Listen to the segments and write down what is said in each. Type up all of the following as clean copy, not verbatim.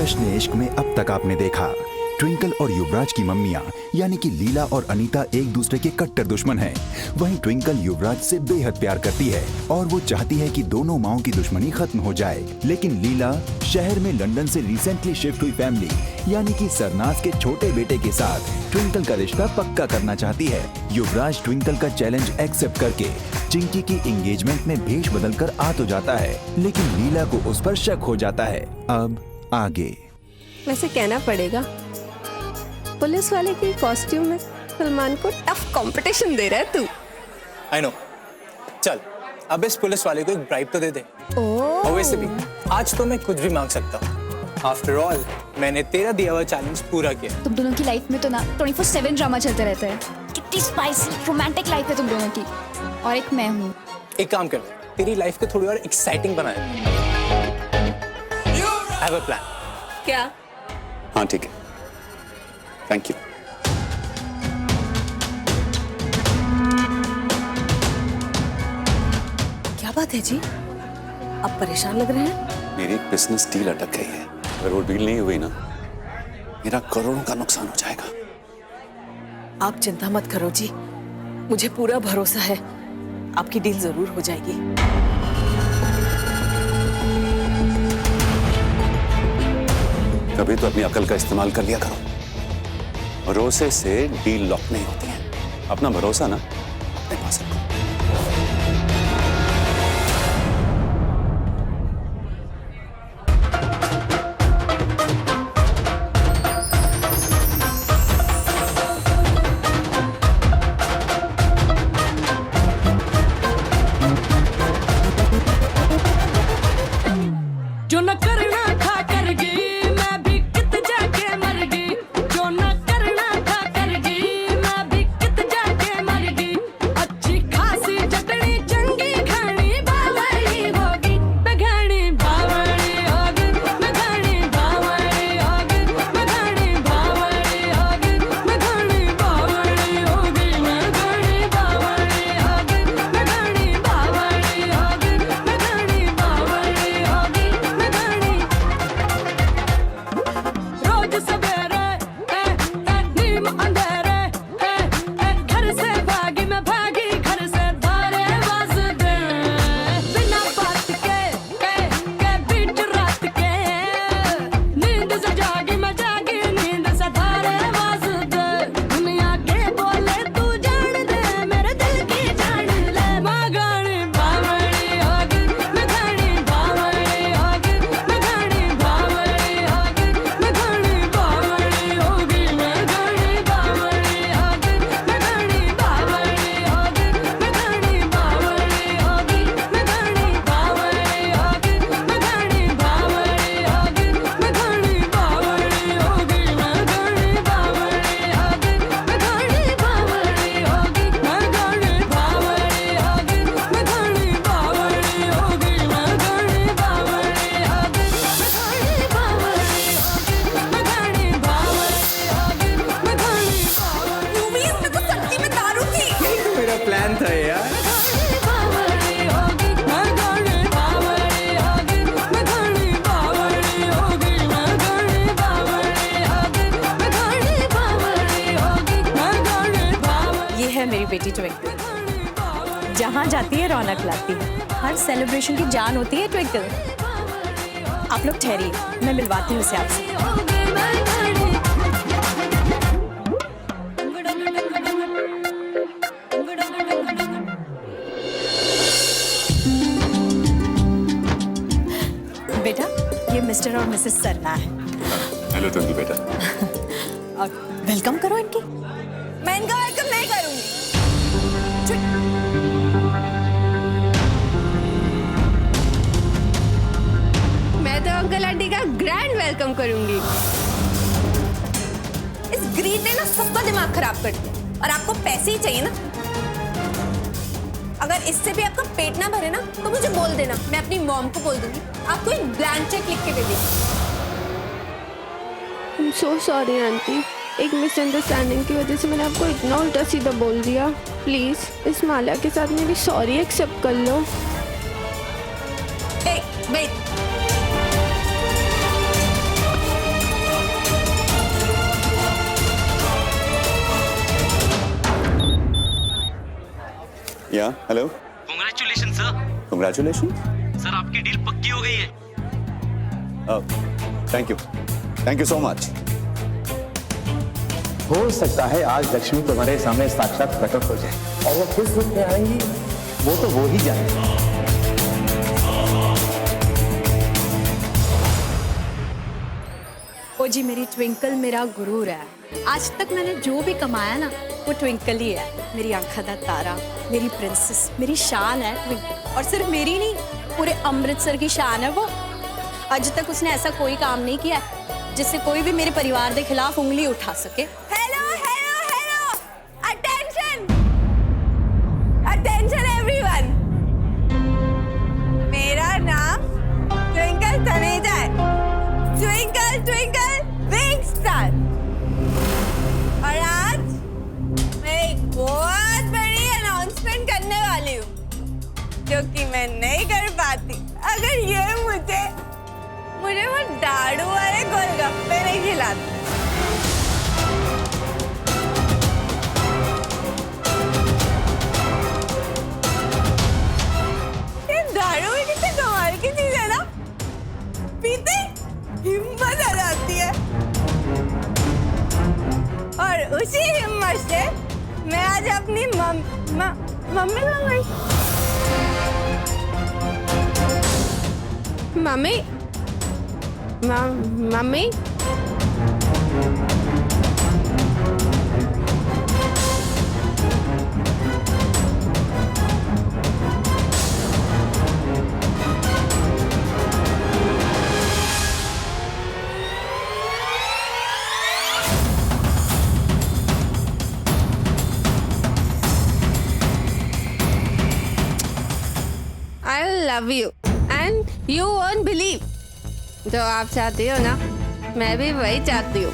जश्न इश्क में अब तक आपने देखा ट्विंकल और युवराज की मम्मियां यानी कि लीला और अनीता एक दूसरे के कट्टर दुश्मन हैं। वहीं ट्विंकल युवराज से बेहद प्यार करती है और वो चाहती है कि दोनों माओं की दुश्मनी खत्म हो जाए। लेकिन लीला शहर में लंदन से रिसेंटली शिफ्ट हुई फैमिली यानी कि सरनाज के छोटे बेटे के साथ ट्विंकल का रिश्ता पक्का करना चाहती है। युवराज ट्विंकल का चैलेंज एक्सेप्ट करके चिंकी की एंगेजमेंट में भेष बदल कर आ तो जाता है, लेकिन लीला को उस पर शक हो जाता है। अब आगे वैसे कहना पड़ेगा पुलिस वाले की कॉस्ट्यूम में सलमान को टफ कंपटीशन दे रहा है तू। I know. चल अब इस पुलिस वाले को एक ब्राइब तो दे दे। और वैसे भी आज तो मैं कुछ भी मांग सकता हूँ। आफ्टर ऑल मैंने तेरा दिया हुआ चैलेंज पूरा किया। तुम दोनों की लाइफ में तो ना 24/7 ड्रामा चलते रहता है। कितनी स्पाइसी रोमांटिक लाइफ है तुम दोनों की। और एक मैं हूँ। एक काम कर, तेरी लाइफ को थोड़ी और एक्साइटिंग बना दे। I have a plan. क्या? हाँ ठीक है, थैंक यू। क्या बात है जी, आप परेशान लग रहे हैं? मेरी एक बिजनेस डील अटक गई है। अगर वो डील नहीं हुई ना, मेरा करोड़ों का नुकसान हो जाएगा। आप चिंता मत करो जी, मुझे पूरा भरोसा है आपकी डील जरूर हो जाएगी। कभी तो अपनी अकल का इस्तेमाल कर लिया करो। भरोसे से डील लॉक नहीं होती है। अपना भरोसा ना अपने पास रखो। जो न करना था कर गई, मैं भी कित जाके मर गई। जो न करना था कर गई, मैं भी कित जाके मर गई। अच्छी खासी चटनी चंगी घनी बावड़ी होगी, मैं घनी बावड़ी होगी, मैं घनी बावड़ी होगी, मैं घनी बावड़ी होगी, मैं घनी बावड़ी होगी, मैं घनी बावड़ी होगी, मैं घनी बावड़ी होगी, मैं घनी बावड़ी होगी, मैं घनी। रोज सवेरे नीम अंधेरे घर से भागी, मैं भागी घर से धारे वाज दे। बिना बात के बीच रात के नींद से जागी, मैं जागी नींद से धारे वाज दे। दुनिया के बोले तू जान दे, मेरे दिल की जान ले। मैं घनी बावड़ी होगी, मैं घनी बावड़ी होगी, मैं घनी बावड़ी होगी, मैं घनी बावड़ी होगी, मैं घनी बावड़ी होगी, मैं घनी बावड़ी होगी, मैं घनी बावड़ी होगी, मैं घनी बावड़ी होगी, मैं घनी बावड़ी होगी, मैं घनी बावड़ी होगी, मैं घनी बावड़ी होगी, मैं घनी बावड़ी होगी, मैं घनी बावड़ी होगी, मैं घनी बावड़ी होगी, मैं घनी बावड़ी होगी, मैं घनी बावड़ी होगी, मैं घनी बावड़ी होगी, मैं घनी मूवीज में तो सच्ची में दारू थी। यही तो मेरा प्लान था यार। बावड़ी होगी, मैं घनी बावड़ी होगी, मैं घनी बावड़ी होगी, मैं घनी बावड़ी होगी, मैं घनी बावड़ी होगी, मैं घनी बावड़ी। ये है मेरी बेटी ट्विंकल, जहाँ जाती है रौनक लाती है। हर सेलिब्रेशन की जान होती है ट्विंकल। आप लोग ठहरिए, मैं मिलवाती हूँ उसे आपसे। बेटा, ये मिस्टर और मिसेस सरना है। हेलो ट्विंकल बेटा। और वेलकम करो इनकी। मैं इनका वेलकम नहीं करूंगी। मैं तो अंकल आंटी का ग्रैंड वेलकम करूंगी। इस ग्रीड ने ना सबका दिमाग खराब कर दिया। और आपको पैसे ही चाहिए ना? अगर इससे भी आपका पेट ना भरे ना तो मुझे बोल देना, मैं अपनी मॉम को बोल दूंगी, आपको एक ब्लैंक चेक लिख के दे देगी। I'm so sorry आंटी, एक मिसअंडरस्टैंडिंग की वजह से मैंने आपको इतना उल्टा सीधा बोल दिया। प्लीज इस माला के साथ मेरी सॉरी एक्सेप्ट कर लो। वेट या hello, congratulation sir. Congratulation. Sir आपकी डील पक्की हो गई है। Thank you so much. हो सकता है आज लक्ष्मी तुम्हारे सामने साक्षात प्रकट हो जाए, और वो किस रूप में आएंगी वो तो वो ही जाने। ओ जी, मेरी ट्विंकल मेरा गुरूर है। आज तक मैंने जो भी कमाया ना वो ट्विंकल ही है। मेरी आंखा दा तारा, मेरी प्रिंसेस, मेरी शान है ट्विंकल। और सिर्फ मेरी नहीं, पूरे अमृतसर की शान है वो। आज तक उसने ऐसा कोई काम नहीं किया जिससे कोई भी मेरे परिवार के खिलाफ उंगली उठा सके। Hello hello hello, attention attention everyone. मेरा नाम ट्विंकल तनेजा है। Twinkle twinkle big star. और आज मैं एक बहुत बड़ी अनाउंसमेंट करने वाली हूँ जो कि मैं नहीं कर पाती अगर ये मुझे वो दारू वाले गोलगप्पे नहीं खिलाते। ये दारू भी कितने कमाल की चीज है ना, पीते हिम्मत आ जाती है। और उसी हिम्मत से मैं आज अपनी मम्मी को गई। Mummy mummy I love you and you won't believe। जो आप चाहती हो ना, मैं भी वही चाहती हूँ।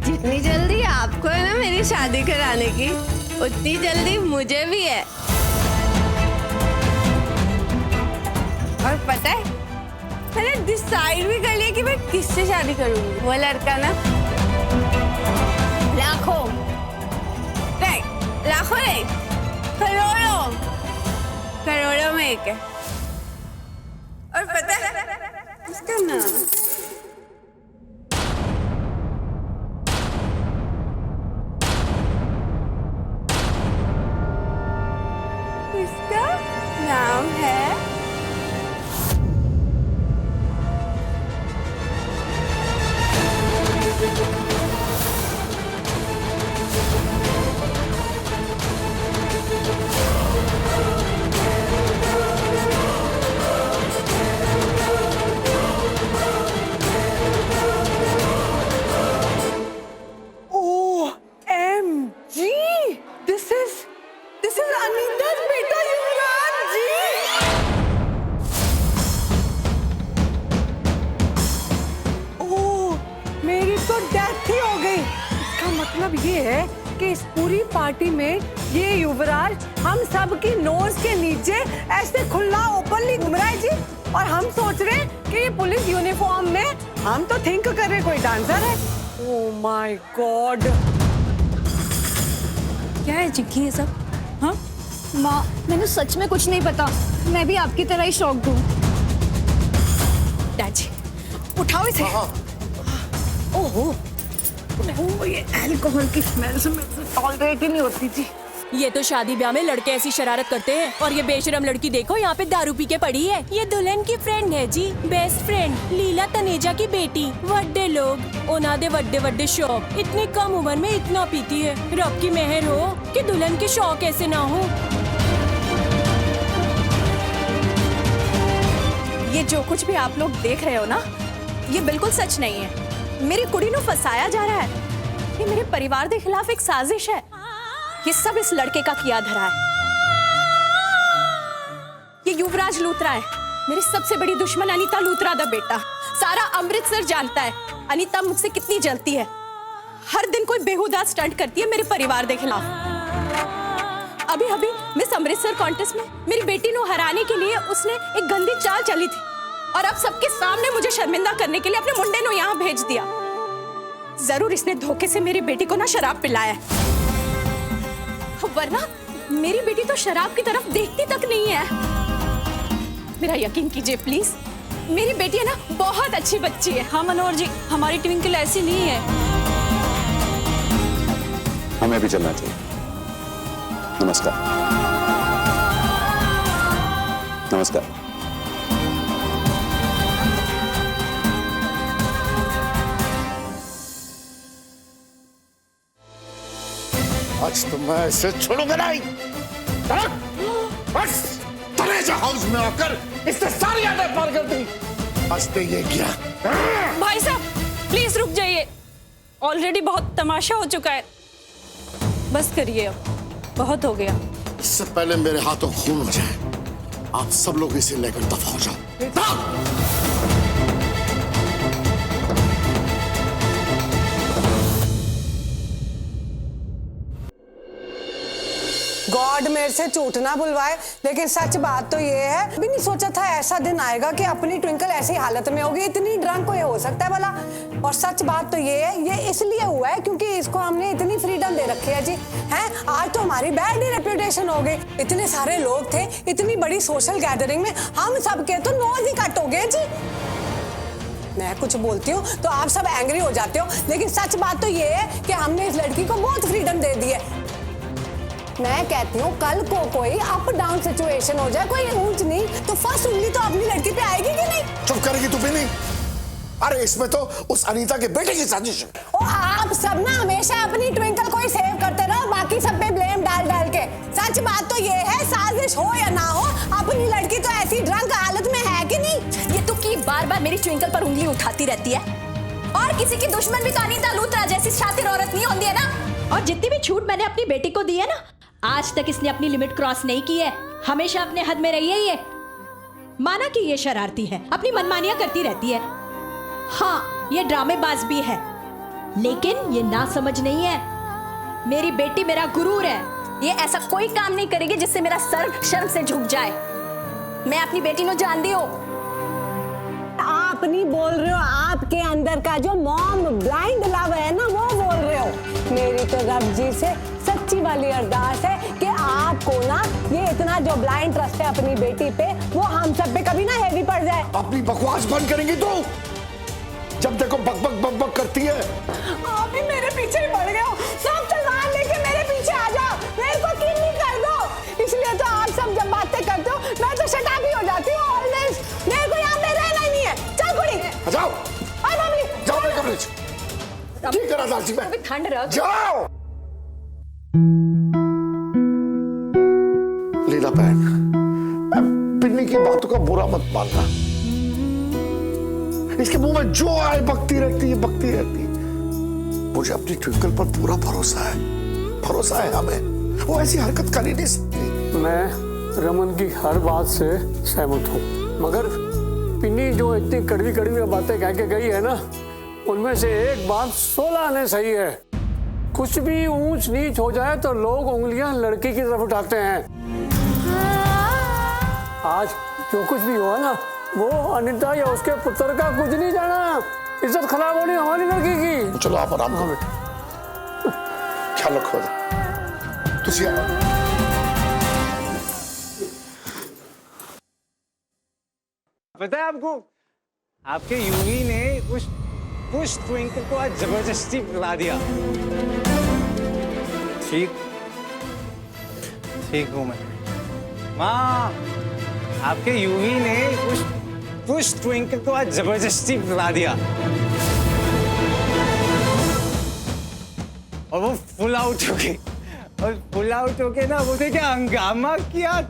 जितनी जल्दी आपको है ना मेरी शादी कराने की, उतनी जल्दी मुझे भी है। और पता है, मैंने डिसाइड भी कर लिया कि मैं किससे शादी करूंगी। वो लड़का ना लाखों नहीं, करोड़ों में एक है। और पता है उसका नाम है मतलब ये है कि इस पूरी पार्टी में ये युवराज हम सब की नोज के नीचे ऐसे खुला ओपनली घूम रहा है जी। और हम सोच रहे हैं कि ये पुलिस यूनिफॉर्म में, हम तो थिंक कर रहे कोई डांसर है। ओह माय गॉड, क्या है चिक्की ये सब? हाँ माँ, मैंने सच में कुछ नहीं पता। मैं भी आपकी तरह ही शॉक्ड हूँ। डैड जी उठाओ इसे। ओहो, ये अल्कोहल की स्मेल से टॉलरेट ही नहीं होती थी। ये तो शादी ब्याह में लड़के ऐसी शरारत करते हैं, और ये बेशरम लड़की देखो यहाँ पे दारू पी के पड़ी है। ये दुल्हन की फ्रेंड है जी, बेस्ट फ्रेंड, लीला तनेजा की बेटी। वड्डे लोग ओना दे वड्डे वड्डे शौक, इतनी कम उम्र में इतना पीती है। रब की मेहर हो कि दुल्हन के शौक ऐसे ना हो। ये जो कुछ भी आप लोग देख रहे हो ना, ये बिल्कुल सच नहीं है। मेरी कुड़ी को फंसाया जा रहा है। ये मेरे परिवार के खिलाफ एक साजिश है। ये सब इस लड़के का किया धरा है। ये युवराज लूथरा है, मेरी सबसे बड़ी दुश्मन अनीता लूथरा दा बेटा। सारा अमृतसर जानता है अनीता मुझसे कितनी जलती है। हर दिन कोई बेहुदा स्टंट करती है मेरे परिवार के खिलाफ। अभी अभी मिस अमृतसर कॉन्टेस्ट में मेरी बेटी को हराने के लिए उसने एक गंदी चाल चली थी, और अब सबके सामने मुझे शर्मिंदा करने के लिए अपने मुंडे को यहाँ भेज दिया। जरूर इसने धोखे से मेरी बेटी को ना शराब पिलाया है, मेरी बेटी तो शराब की तरफ देखती तक नहीं है। मेरा यकीन कीजिए प्लीज, मेरी बेटी है ना बहुत अच्छी बच्ची है। हाँ मनोहर जी, हमारी ट्विंकल ऐसी नहीं है। हमें भी चलना चाहिए। नमस्कार। नमस्कार। आज तो मैं इसे छोड़ूंगा नहीं। बस तनेजा हाउस में आकर इसने सारी यादें पार कर दी। आज तो ये क्या? भाई साहब प्लीज रुक जाइए, ऑलरेडी बहुत तमाशा हो चुका है, बस करिए अब, बहुत हो गया। इससे पहले मेरे हाथों खून हो जाए, आप सब लोग इसे लेकर दफा हो जाओ। गॉड मेरे से झूठ ना बुलवाए, लेकिन सच बात तो ये है, अभी नहीं सोचा था ऐसा दिन आएगा कि अपनी ट्विंकल ऐसी हालत में होगी। इतनी ड्रंक कोई हो सकता है भला? और सच बात तो ये है, ये इसलिए हुआ है क्योंकि इसको हमने इतनी फ्रीडम दे रखी है जी। हैं, आज तो हमारी बैड ही रेपुटेशन हो गई। इतने सारे लोग थे, इतनी बड़ी सोशल गैदरिंग में हम सबके तो नोज ही कट हो गए जी। मैं कुछ बोलती हूँ तो आप सब एंग्री हो जाते हो, लेकिन सच बात तो ये है कि हमने इस लड़की को बहुत फ्रीडम दे दी है। मैं कहती हूँ कल को कोई अप डाउन सिचुएशन हो जाए, कोई ऊंच नीच, तो फर्स्ट उंगली तो अपनी लड़की पे आएगी कि नहीं? चुप करेगी तू भी नहीं? अरे इसमें तो उस अनीता के बेटे की साजिश है। ओ आप सब ना हमेशा अपनी ट्विंकल को ही सेव करते रहो, बाकी सब पे ब्लेम डाल डाल के। सच बात तो ये है, साजिश हो या ना हो, अपनी लड़की तो ऐसी ड्रंक हालत में है कि नहीं? ये तो की बार बार मेरी ट्विंकल पर उंगली उठाती रहती है। और किसी की दुश्मन भी तो अनीता लूथरा जैसी शातिर औरत नहीं होती है ना। और जितनी भी छूट मैंने अपनी बेटी को दी है ना, आज तक इसने अपनी लिमिट क्रॉस नहीं की है, हमेशा अपने हद में रही है। ये माना कि ये शरारती है, अपनी मनमानियां करती रहती है, हाँ ये ड्रामेबाज भी है, लेकिन ये ना समझ नहीं है। मेरी बेटी मेरा गुरूर है, ये ऐसा कोई काम नहीं करेगी जिससे मेरा सर शर्म से झुक जाए। मैं अपनी बेटी को जानती हूँ। आप नहीं बोल रहे हो, आपके अंदर का जो मॉम ब्लाइंड लव है ना, वो बोल रहे हो। मेरी तो रब जी से सच्ची वाली अरदास है कि आपको ना ये इतना जो ब्लाइंड ट्रस्ट है अपनी बेटी पे, वो हम सब पे कभी ना हैवी पड़ जाए। अपनी बकवास बंद करेंगी तू? जब देखो बक बक बक बक करती है। आप भी मेरे पीछे ही पड़ गए हो, सब तलवार लेके मेरे पीछे आ जाओ, मेरे को किल्ली कर दो। इसलिए तो आप सब जब बातें करते हो मैं तो शटाक ही हो जाती हूँ ऑलवेज। मेरे को यहाँ पे रहना ही नहीं है। चल कुड़ी जाओ, जाओ मेरे कमरे से। ठीक करा दासी में, ठंड रख। जाओ। लीला बहन, पिन्नी की बातों का बुरा मत मानना। इसके मुंह में जो आए बकती रहती है। मुझे अपनी ट्विंकल पर पूरा भरोसा है हमें। वो ऐसी हरकत कर ही नहीं सकती। मैं रमन की हर बात से सहमत हूँ, मगर पिन्नी जो इतनी कड़वी कड़वी बातें कह के गई है ना, उनमें से एक बात 16 आने सही है। कुछ भी ऊंच नीच हो जाए तो लोग उंगलियां लड़की की तरफ उठाते हैं। आज जो कुछ भी हुआ ना, वो अनीता या उसके पुत्र का कुछ नहीं जाना। इज्जत खराब होनी हमारी लड़की की। चलो आप आराम करो, ख्याल रखो। पता है आपको, आपके यूवी ने उस ट्विंकल को आज जबरदस्ती पिला दिया। ठीक हूँ मैं। माँ, आपके यूवी ने उस ट्विंकल को आज जबरदस्ती पिला दिया और वो फुल आउट हो गई। और फुल आउट होके ना वो क्या हंगामा किया,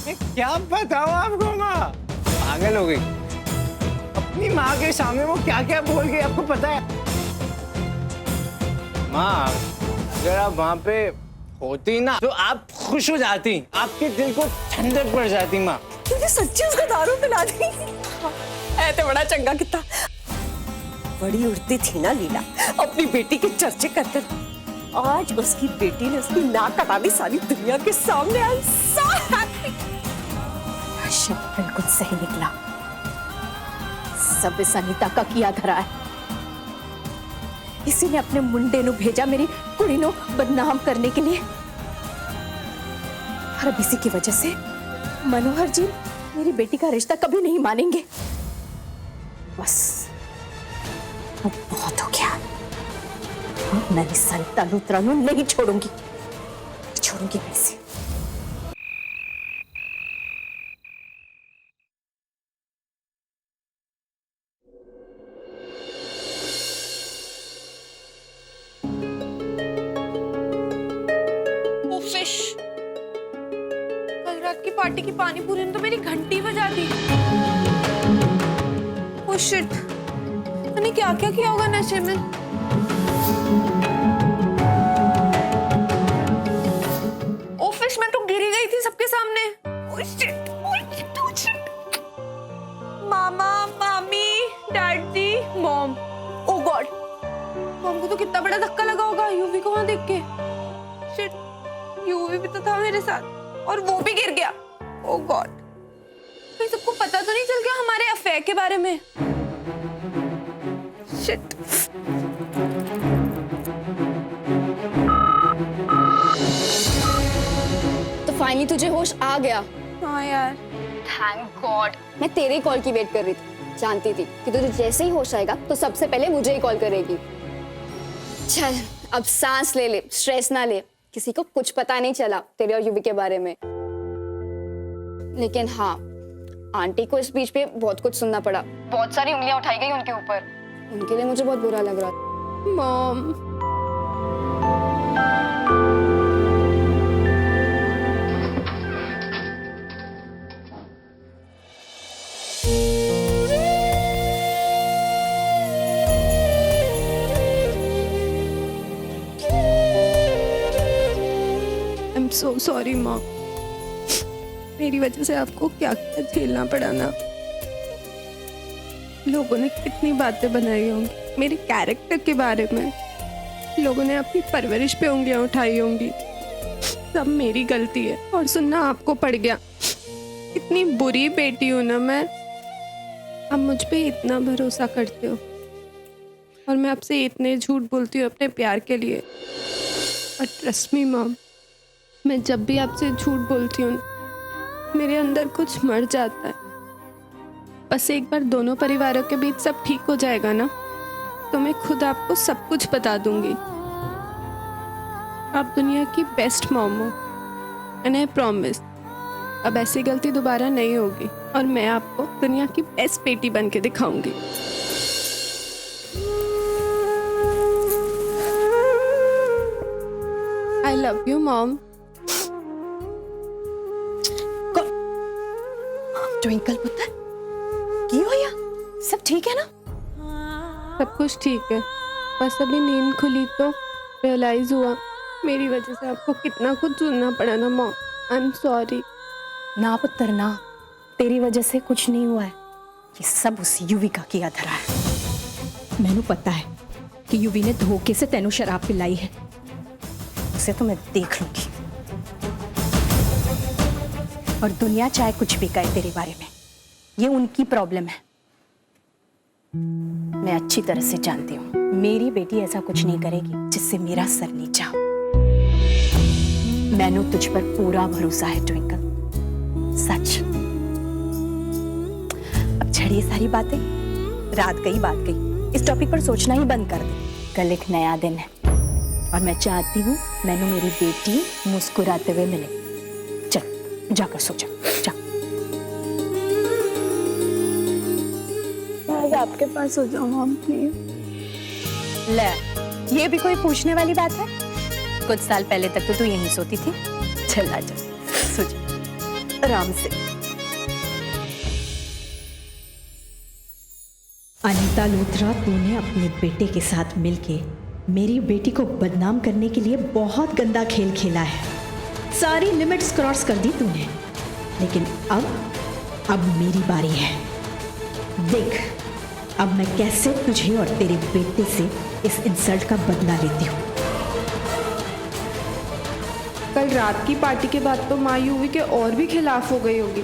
क्या बताऊं आपको। माँ पागल हो गई। अपनी माँ के सामने वो क्या क्या बोल गई आपको पता है? माँ अगर आप वहां पे होती ना तो आप खुश हो जाती, आपके दिल को ठंडक पड़ जाती। माँ तुझे सच्ची उसको दारू पिला दी? ऐ तो बड़ा चंगा किता। बड़ी उड़ती थी ना लीला अपनी बेटी के चर्चे करते, आज उसकी बेटी ने उसकी नाक कटा दी सारी दुनिया के सामने। बिल्कुल सही निकला, सब इस अनीता का किया धरा है। इसी ने अपने मुंडे नु भेजा मेरी कुड़ी नु बदनाम करने के लिए। और अब इसी की वजह से मनोहर जी मेरी बेटी का रिश्ता कभी नहीं मानेंगे। बस अब बहुत हो गया। अब मैं इस अनीता लूथरा को नहीं छोड़ूंगी मैं इसे। फिश, कल रात की पार्टी की पानी पूरी ने तो मेरी घंटी बजा दी। ओह शिट, मैंने क्या क्या किया होगा नशे में। ओह फिश, मैं तो गिरी गई थी सबके सामने। ओह शिट, ओह शिट। मामा, मामी, daddy, mom. Oh God, mom को तो कितना बड़ा धक्का लगा होगा यूवी को वहां देख के। शिट, यूवी भी तो था मेरे साथ और वो भी गिर गया। ओह गॉड, कहीं सबको पता तो नहीं चल गया हमारे अफेयर के बारे में। शिट। तो फाइनली तुझे होश आ गया। हाँ यार, थैंक गॉड। मैं तेरे कॉल की वेट कर रही थी, जानती थी कि तुझे जैसे ही होश आएगा तो सबसे पहले मुझे ही कॉल करेगी। चल अब सांस ले ले, स्ट्रेस ना ले। किसी को कुछ पता नहीं चला तेरे और यूवी के बारे में। लेकिन हाँ, आंटी को इस बीच पे बहुत कुछ सुनना पड़ा। बहुत सारी उंगलियां उठाई गई उनके ऊपर। उनके लिए मुझे बहुत बुरा लग रहा था। Mom, I am so sorry mom. मेरी वजह से आपको क्या क्या झेलना पड़ा ना। लोगों ने कितनी बातें बनाई होंगी मेरे कैरेक्टर के बारे में। लोगों ने अपनी परवरिश पे उंगलियां उठाई होंगी। सब मेरी गलती है और सुनना आपको पड़ गया। इतनी बुरी बेटी हूं ना मैं। आप मुझ पे इतना भरोसा करते हो और मैं आपसे इतने झूठ बोलती हूँ अपने प्यार के लिए। और ट्रस्ट मी मॉम, मैं जब भी आपसे झूठ बोलती हूँ मेरे अंदर कुछ मर जाता है। बस एक बार दोनों परिवारों के बीच सब ठीक हो जाएगा ना, तो मैं खुद आपको सब कुछ बता दूंगी। आप दुनिया की बेस्ट मॉम हो एंड आई प्रॉमिस अब ऐसी गलती दोबारा नहीं होगी और मैं आपको दुनिया की बेस्ट बेटी बन के दिखाऊंगी। I love you mom. Twinkle पुत्र, की हो या सब ठीक है ना? सब कुछ ठीक है, बस अभी नींद खुली तो रियलाइज हुआ मेरी वजह से आपको कितना कुछ सुनना पड़ा ना मॉम। I am sorry. ना पुत्र ना, तेरी वजह से कुछ नहीं हुआ है। ये सब उस यूवी का किया धरा है। मैनू पता है कि यूवी ने धोखे से तेनू शराब पिलाई है। उसे तो मैं देख लूंगी। और दुनिया चाहे कुछ भी कहे तेरे बारे में, ये उनकी प्रॉब्लम है। मैं अच्छी तरह से जानती हूँ मेरी बेटी ऐसा कुछ नहीं करेगी जिससे मेरा सर नीचा हो। मैनू तुझ पर पूरा भरोसा है ट्विंकल, सच। अब छड़ ये सारी बातें, रात गई बात गई। इस टॉपिक पर सोचना ही बंद कर दे। कल एक नया दिन है और मैं चाहती हूँ मैनू मेरी बेटी मुस्कुराते हुए मिले। चल जाकर सो जा, जा। आज आपके पास सो जाऊँ मॉम प्लीज। ले, ये भी कोई पूछने वाली बात है? कुछ साल पहले तक तो तू यहीं सोती थी। चल आ जा, सो जा आराम से। अनीता लूथरा, तूने अपने बेटे के साथ मिलके मेरी बेटी को बदनाम करने के लिए बहुत गंदा खेल खेला है। सारी लिमिट्स क्रॉस कर दी तूने, लेकिन अब मेरी बारी है। देख अब मैं कैसे तुझे और तेरे बेटे से इस इंसल्ट का बदला लेती हूँ। कल रात की पार्टी के बाद तो माँ यूवी के और भी खिलाफ हो गई होगी।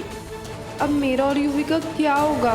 अब मेरा और यूवी का क्या होगा?